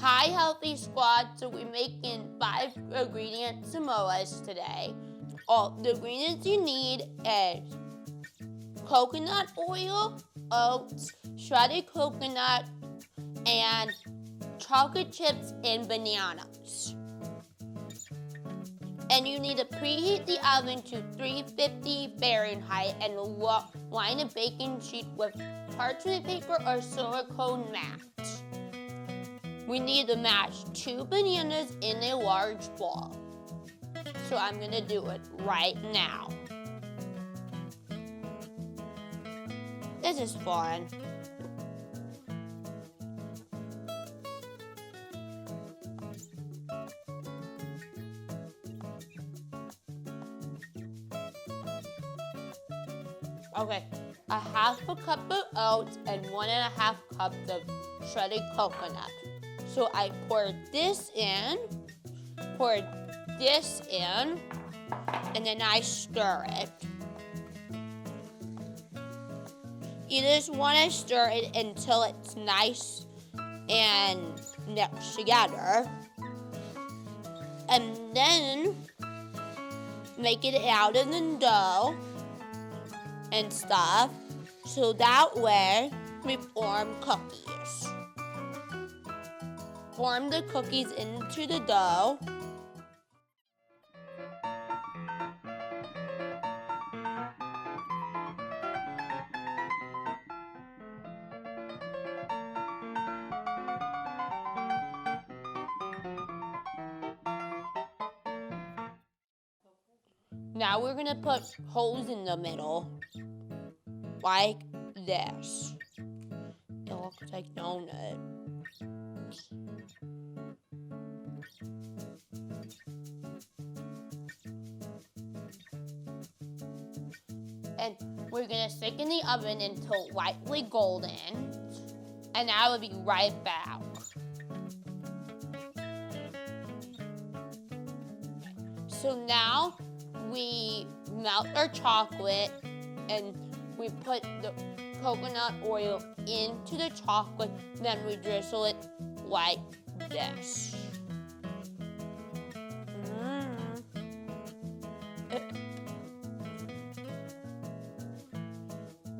Hi, Healthy Squad. So we're making 5 ingredient Samoas today. All the ingredients you need is coconut oil, oats, shredded coconut, and chocolate chips and bananas. And you need to preheat the oven to 350 Fahrenheit and line a baking sheet with parchment paper or silicone mat. We need to mash 2 bananas in a large bowl. So I'm gonna do it right now. This is fun. Okay, 1/2 cup of oats and 1.5 cups of shredded coconut. So I poured this in, and then I stir it. You just want to stir it until it's nice and mixed together. And then make it out of the dough and stuff, so that way we form cookies. Form the cookies into the dough. Now we're gonna put holes in the middle, like this. It looks like donut. And we're gonna stick in the oven until lightly golden, and I will be right back. So now we melt our chocolate and we put the coconut oil into the chocolate, then we drizzle it like this.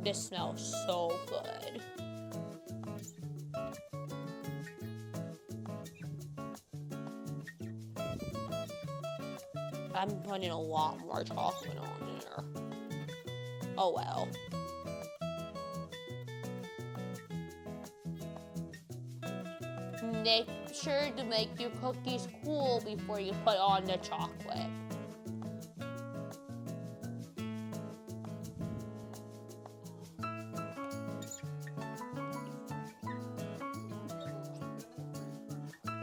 This smells so good. I'm putting a lot more chocolate on there. Oh well. Make sure to make your cookies cool before you put on the chocolate.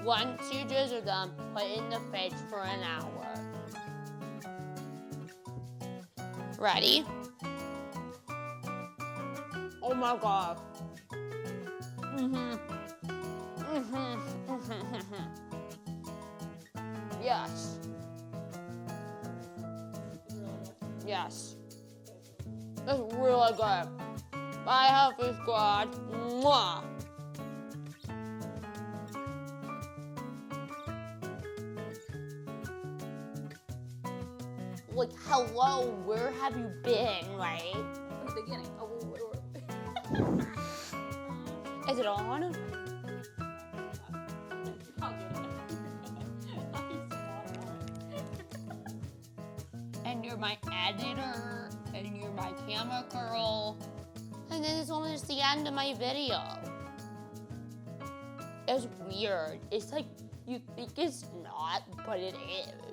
Once you drizzle them, put it in the fridge for an hour. Ready? Oh my God. Yes. Yes. It's really good. Bye, Healthy Squad. Mwah. Like, hello, where have you been, right? From the beginning. Oh, Is it on? And you're my editor, and you're my camera girl. And then it's almost the end of my video. It's weird. It's like, you think it's not, but it is.